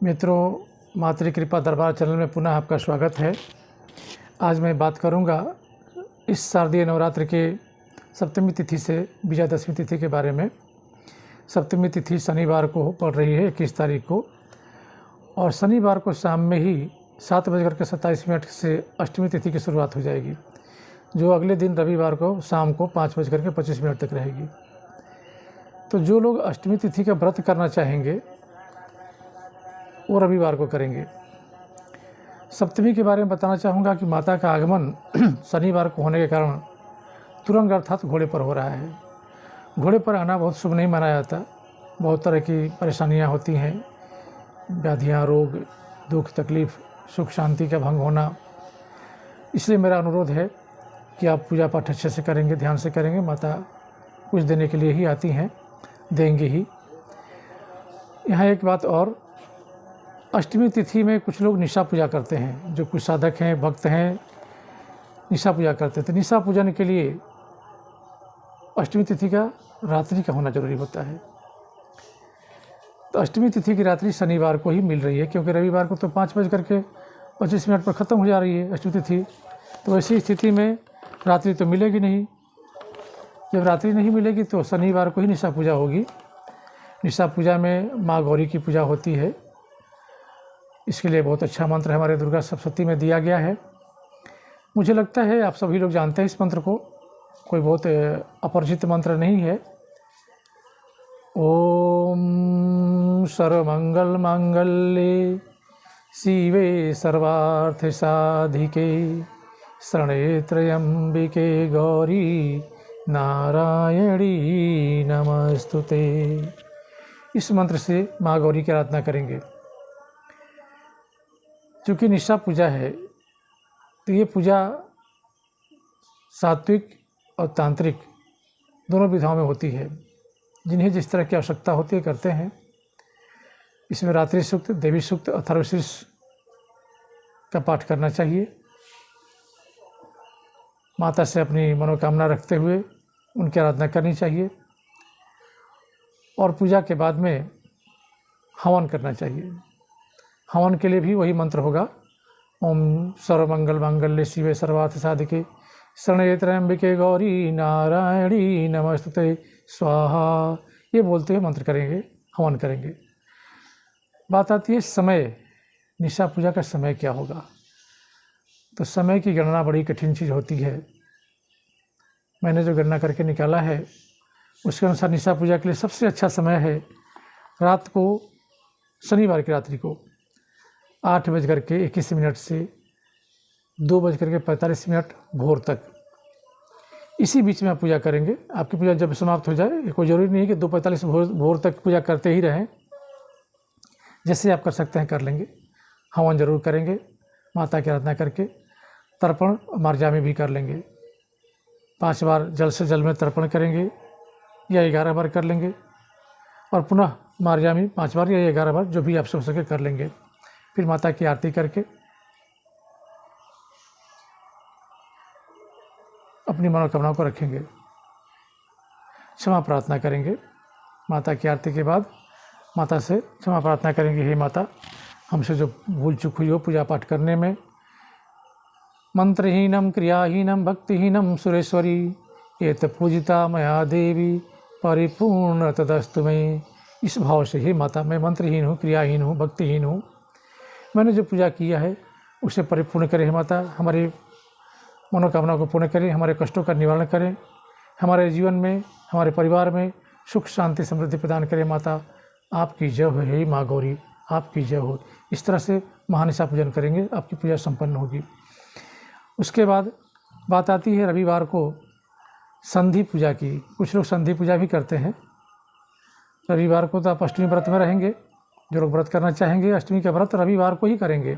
मित्रों, मातृ कृपा दरबार चैनल में पुनः आपका स्वागत है। आज मैं बात करूंगा इस शारदीय नवरात्र के सप्तमी तिथि से विजयादशमी तिथि के बारे में। सप्तमी तिथि शनिवार को पड़ रही है 21 तारीख को, और शनिवार को शाम में ही 7:27 से अष्टमी तिथि की शुरुआत हो जाएगी, जो अगले दिन रविवार को शाम को 5:25 तक रहेगी। तो जो लोग अष्टमी तिथि का व्रत करना चाहेंगे वो रविवार को करेंगे। सप्तमी के बारे में बताना चाहूँगा कि माता का आगमन शनिवार को होने के कारण तुरंग अर्थात घोड़े पर हो रहा है। घोड़े पर आना बहुत शुभ नहीं माना जाता। बहुत तरह की परेशानियाँ होती हैं, व्याधियाँ, रोग, दुख, तकलीफ़, सुख शांति का भंग होना। इसलिए मेरा अनुरोध है कि आप पूजा पाठ अच्छे से करेंगे, ध्यान से करेंगे। माता कुछ देने के लिए ही आती हैं, देंगे ही। यहाँ एक बात और, अष्टमी तिथि में कुछ लोग निशा पूजा करते हैं। जो कुछ साधक हैं, भक्त हैं, निशा पूजा करते हैं। तो निशा पूजन के लिए अष्टमी तिथि का रात्रि का होना जरूरी होता है। तो अष्टमी तिथि की रात्रि शनिवार को ही मिल रही है, क्योंकि रविवार को तो 5:25 पर ख़त्म हो जा रही है अष्टमी तिथि। तो ऐसी स्थिति में रात्रि तो मिलेगी नहीं। जब रात्रि नहीं मिलेगी तो शनिवार को ही निशा पूजा होगी। निशा पूजा में माँ गौरी की पूजा होती है। इसके लिए बहुत अच्छा मंत्र हमारे दुर्गा सप्तशती में दिया गया है। मुझे लगता है आप सभी लोग जानते हैं इस मंत्र को, कोई बहुत अपरिचित मंत्र नहीं है। ओम सर्वमंगल मांगल्ये शिवे सर्वार्थ साधिके शरणे त्र्यंबिके गौरी नारायणी नमस्तुते। इस मंत्र से माँ गौरी की आराधना करेंगे। चूँकि निशा पूजा है तो ये पूजा सात्विक और तांत्रिक दोनों विधाओं में होती है। जिन्हें जिस तरह की आवश्यकता होती है करते हैं। इसमें रात्रि सूक्त, देवी सूक्त, अथर्वशीर्ष का पाठ करना चाहिए। माता से अपनी मनोकामना रखते हुए उनकी आराधना करनी चाहिए, और पूजा के बाद में हवन करना चाहिए। हवन के लिए भी वही मंत्र होगा, ओम सर्वमंगल मांगल्ये शिवे सर्वार्थ साधिके शरण्ये त्र्यंबिके गौरी नारायणी नमस्तुते स्वाहा। ये बोलते हुए मंत्र करेंगे, हवन करेंगे। बात आती है समय, निशा पूजा का समय क्या होगा। तो समय की गणना बड़ी कठिन चीज़ होती है। मैंने जो गणना करके निकाला है उसके अनुसार निशा पूजा के लिए सबसे अच्छा समय है रात को, शनिवार की रात्रि को 8:21 से 2:45 भोर तक। इसी बीच में आप पूजा करेंगे। आपकी पूजा जब समाप्त हो जाए, कोई ज़रूरी नहीं है कि 2:45 भोर तक पूजा करते ही रहें। जैसे आप कर सकते हैं कर लेंगे। हवन जरूर करेंगे, माता की आराधना करके तर्पण मार्जामी भी कर लेंगे। 5 बार जल से जल में तर्पण करेंगे, या 11 बार कर लेंगे, और पुनः मार्जामी 5 बार या 11 बार, जो भी आपसे हो सके कर लेंगे। फिर माता की आरती करके अपनी मनोकामनाओं को रखेंगे, क्षमा प्रार्थना करेंगे। माता की आरती के बाद माता से क्षमा प्रार्थना करेंगे, हे माता, हमसे जो भूल चूक हुई हो पूजा पाठ करने में, मंत्रहीनम क्रियाहीनम भक्तिहीनम सुरेश्वरी एत पूजिता मया देवी परिपूर्ण तदस्तु में। इस भाव से, हे माता, मैं मंत्रहीन हूँ, क्रियाहीन हूँ, भक्तिहीन हूँ। मैंने जो पूजा किया है उसे परिपूर्ण करें। हे माता, हमारी मनोकामना को पूर्ण करें, हमारे कष्टों का निवारण करें, हमारे जीवन में, हमारे परिवार में सुख शांति समृद्धि प्रदान करें। माता, आपकी जय हो, हे माँ गौरी, आपकी जय हो। इस तरह से महानिशा पूजन करेंगे, आपकी पूजा संपन्न होगी। उसके बाद बात आती है रविवार को संधि पूजा की। कुछ लोग संधि पूजा भी करते हैं। रविवार को तो आप अष्टमी व्रत में रहेंगे। जो लोग व्रत करना चाहेंगे अष्टमी का व्रत रविवार को ही करेंगे,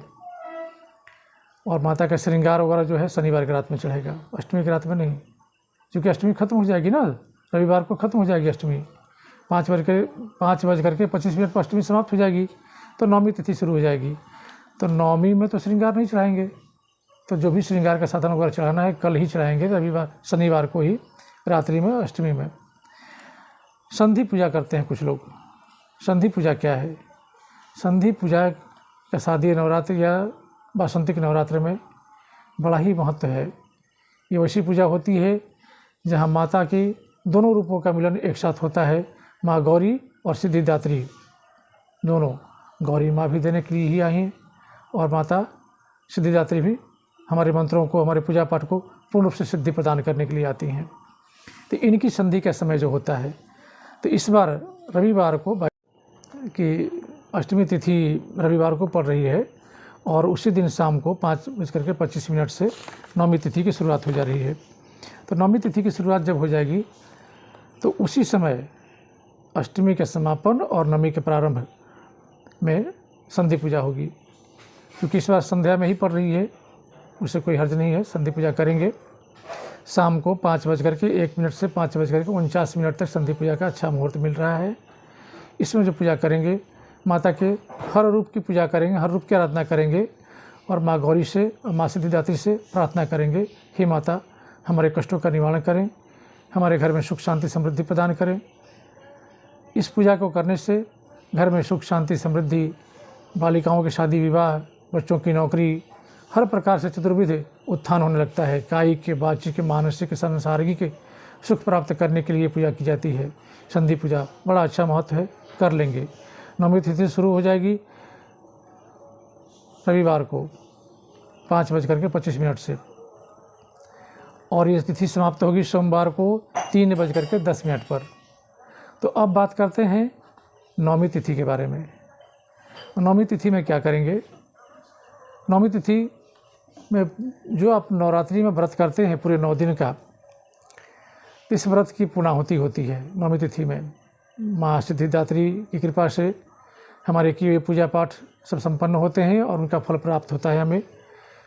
और माता का श्रृंगार वगैरह जो है शनिवार की रात में चढ़ेगा, अष्टमी की रात में नहीं। क्योंकि अष्टमी खत्म हो जाएगी ना, रविवार को खत्म हो जाएगी अष्टमी। 5:25 पर अष्टमी समाप्त हो जाएगी, तो नवमी तिथि शुरू हो जाएगी। तो नवमी में तो श्रृंगार नहीं चढ़ाएंगे। तो जो भी श्रृंगार का साधन वगैरह चढ़ाना है कल ही चढ़ाएंगे, रविवार शनिवार को ही रात्रि में, अष्टमी में। संधि पूजा करते हैं कुछ लोग। संधि पूजा क्या है? संधि पूजा या शारदीय नवरात्र या वासंतिक नवरात्र में बड़ा ही महत्व है। ये वैसी पूजा होती है जहाँ माता के दोनों रूपों का मिलन एक साथ होता है, माँ गौरी और सिद्धिदात्री दोनों। गौरी माँ भी देने के लिए ही आई हैं और माता सिद्धिदात्री भी हमारे मंत्रों को, हमारे पूजा पाठ को पूर्ण रूप से सिद्धि प्रदान करने के लिए आती हैं। तो इनकी संधि का समय जो होता है, तो इस बार रविवार को कि अष्टमी तिथि रविवार को पड़ रही है और उसी दिन शाम को 5:25 से नवमी तिथि की शुरुआत हो जा रही है। तो नवमी तिथि की शुरुआत जब हो जाएगी तो उसी समय अष्टमी के समापन और नवमी के प्रारंभ में संधि पूजा होगी। क्योंकि इस बार संध्या में ही पड़ रही है, उससे कोई हर्ज नहीं है, संधि पूजा करेंगे। शाम को 5:01 से 5:49 तक संधि पूजा का अच्छा मुहूर्त मिल रहा है। इसमें जो पूजा करेंगे, माता के हर रूप की पूजा करेंगे, हर रूप की आराधना करेंगे और माँ गौरी से और माँ सिद्धिदात्री से प्रार्थना करेंगे, हे माता हमारे कष्टों का निवारण करें, हमारे घर में सुख शांति समृद्धि प्रदान करें। इस पूजा को करने से घर में सुख शांति समृद्धि, बालिकाओं की शादी विवाह, बच्चों की नौकरी, हर प्रकार से चतुर्विध उत्थान होने लगता है। कायिक के, वाचिक के, मानसिक, सांसारिक के सुख प्राप्त करने के लिए पूजा की जाती है। संधि पूजा बड़ा अच्छा महत्व है, कर लेंगे। नवमी तिथि शुरू हो जाएगी रविवार को 5:25 से और ये तिथि समाप्त होगी सोमवार को 3:10 पर। तो अब बात करते हैं नवमी तिथि के बारे में। नवमी तिथि में क्या करेंगे? नवमी तिथि में जो आप नवरात्रि में व्रत करते हैं पूरे 9 दिन का, इस व्रत की पूर्णाहुति होती है नवमी तिथि में। माँ सिद्धिदात्री की कृपा से हमारे किए हुए पूजा पाठ सब संपन्न होते हैं और उनका फल प्राप्त होता है हमें।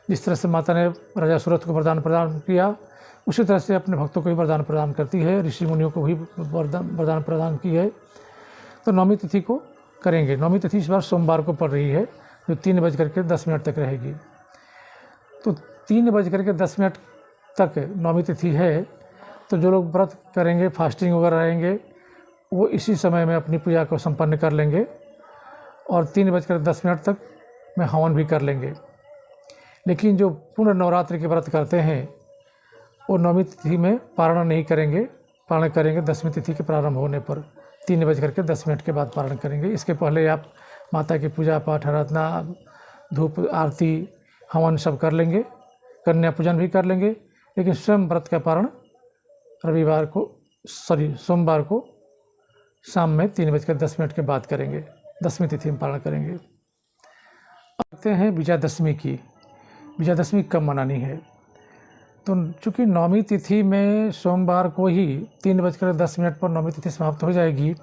जिस तरह से माता ने राजा सूरत को वरदान प्रदान किया, उसी तरह से अपने भक्तों को भी वरदान प्रदान करती है, ऋषि मुनियों को भी वरदान प्रदान की है। तो नवमी तिथि को करेंगे। नवमी तिथि इस बार सोमवार को पड़ रही है, जो 3:10 तक रहेगी। तो 3:10 तक नवमी तिथि है, तो जो लोग व्रत करेंगे, फास्टिंग वगैरह रहेंगे, वो इसी समय में अपनी पूजा को संपन्न कर लेंगे और 3:10 तक में हवन भी कर लेंगे। लेकिन जो पूर्ण नवरात्रि के व्रत करते हैं वो नवमी तिथि में पारण नहीं करेंगे, पारण करेंगे 10वीं तिथि के प्रारंभ होने पर। 3:10 के बाद पारण करेंगे। इसके पहले आप माता की पूजा पाठ, आराधना, धूप आरती, हवन सब कर लेंगे, कन्या पूजन भी कर लेंगे। लेकिन स्वयं व्रत का पारण सोमवार को शाम में 3:10 के बाद करेंगे, 10वीं तिथि में पारण करेंगे। अब आते हैं विजयादशमी की। विजयादशमी कब मनानी है? तो चूँकि नवमी तिथि में सोमवार को ही 3:10 पर नवमी तिथि समाप्त हो जाएगी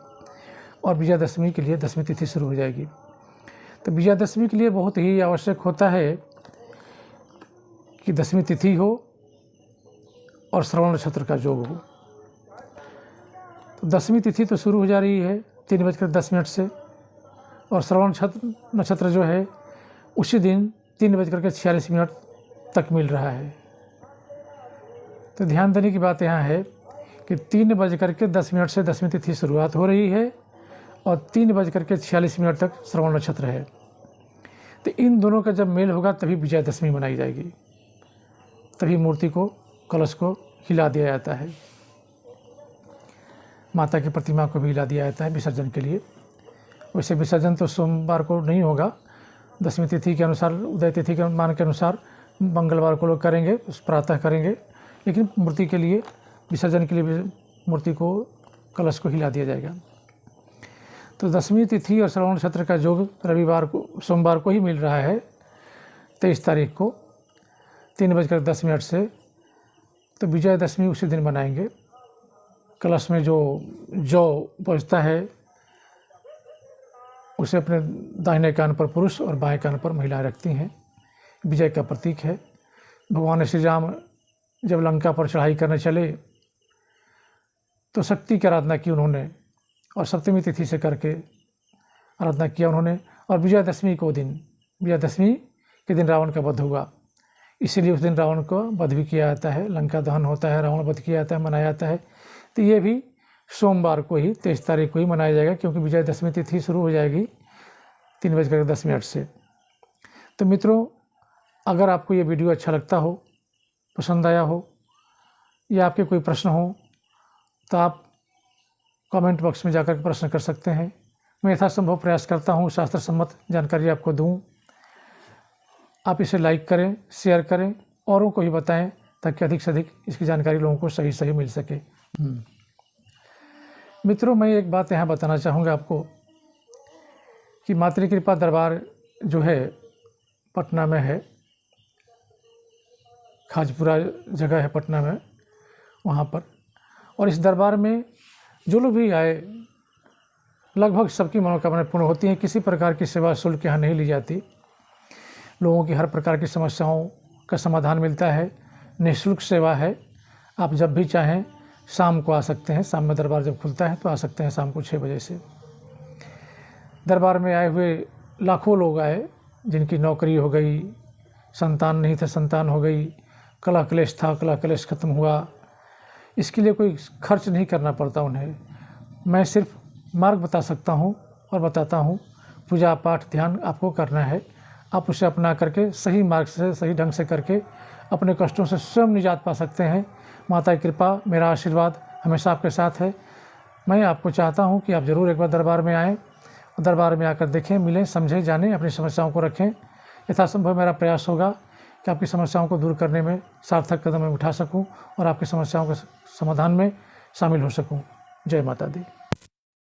और विजयादशमी के लिए 10वीं तिथि शुरू हो जाएगी। तो विजयादशमी के लिए बहुत ही आवश्यक होता है कि 10वीं तिथि हो और श्रवण नक्षत्र का योग हो। तो 10वीं तिथि तो शुरू हो जा रही है 3:10 से और श्रवण नक्षत्र जो है उसी दिन 3:46 तक मिल रहा है। तो ध्यान देने की बात यहाँ है कि 3:10 से 10वीं तिथि शुरुआत हो रही है और 3:46 तक श्रवण नक्षत्र है। तो इन दोनों का जब मेल होगा तभी विजयादशमी मनाई जाएगी, तभी मूर्ति को, कलश को हिला दिया जाता है, माता की प्रतिमा को भी हिला दिया जाता है विसर्जन के लिए। वैसे विसर्जन तो सोमवार को नहीं होगा, 10वीं तिथि के अनुसार, उदय तिथि के मान के अनुसार मंगलवार को लोग करेंगे, उस प्रातः करेंगे। लेकिन मूर्ति के लिए, विसर्जन के लिए भी मूर्ति को, कलश को हिला दिया जाएगा। तो 10वीं तिथि और श्रवण नक्षत्र का योग सोमवार को ही मिल रहा है 23 तारीख को 3:10 से। तो विजयादशमी उसी दिन मनाएंगे। कलश में जो जौ बचता है उसे अपने दाहिने कान पर पुरुष और बाएं कान पर महिलाएं रखती हैं, विजय का प्रतीक है। भगवान श्री राम जब लंका पर चढ़ाई करने चले तो शक्ति की आराधना की उन्होंने और सप्तमी तिथि से करके आराधना किया उन्होंने। और विजयादशमी के दिन रावण का वध हुआ, इसीलिए उस दिन रावण को वध भी किया जाता है, लंका दहन होता है, रावण वध किया जाता है, मनाया जाता है। तो ये भी सोमवार को ही 23 तारीख को ही मनाया जाएगा, क्योंकि विजयादशमी तिथि शुरू हो जाएगी 3:10 से। तो मित्रों, अगर आपको ये वीडियो अच्छा लगता हो, पसंद आया हो या आपके कोई प्रश्न हो तो आप कमेंट बॉक्स में जाकर के प्रश्न कर सकते हैं। मैं यथासंभव प्रयास करता हूँ शास्त्र सम्मत जानकारी आपको दूँ। आप इसे लाइक करें, शेयर करें, औरों को भी बताएं ताकि अधिक से अधिक इसकी जानकारी लोगों को सही मिल सके। मित्रों, मैं एक बात यहाँ बताना चाहूँगा आपको कि मातृ कृपा दरबार जो है पटना में है, खाजपुरा जगह है पटना में, वहाँ पर। और इस दरबार में जो लोग भी आए लगभग सबकी मनोकामनाएं पूर्ण होती हैं। किसी प्रकार की सेवा शुल्क यहाँ नहीं ली जाती। लोगों की हर प्रकार की समस्याओं का समाधान मिलता है। निःशुल्क सेवा है। आप जब भी चाहें शाम को आ सकते हैं। शाम में दरबार जब खुलता है तो आ सकते हैं शाम को 6 बजे से। दरबार में आए हुए लाखों लोग आए जिनकी नौकरी हो गई, संतान नहीं था संतान हो गई, कलह क्लेश था कलह क्लेश खत्म हुआ। इसके लिए कोई खर्च नहीं करना पड़ता उन्हें। मैं सिर्फ मार्ग बता सकता हूँ और बताता हूँ। पूजा पाठ ध्यान आपको करना है। आप उसे अपना करके सही मार्ग से सही ढंग से करके अपने कष्टों से स्वयं निजात पा सकते हैं। माता की कृपा, मेरा आशीर्वाद हमेशा आपके साथ है। मैं आपको चाहता हूँ कि आप ज़रूर एक बार दरबार में आएँ। दरबार में आकर देखें, मिलें, समझें, जानें, अपनी समस्याओं को रखें। यथासंभव मेरा प्रयास होगा कि आपकी समस्याओं को दूर करने में सार्थक कदम मैं उठा सकूं और आपकी समस्याओं के समाधान में शामिल हो सकूं। जय माता दी।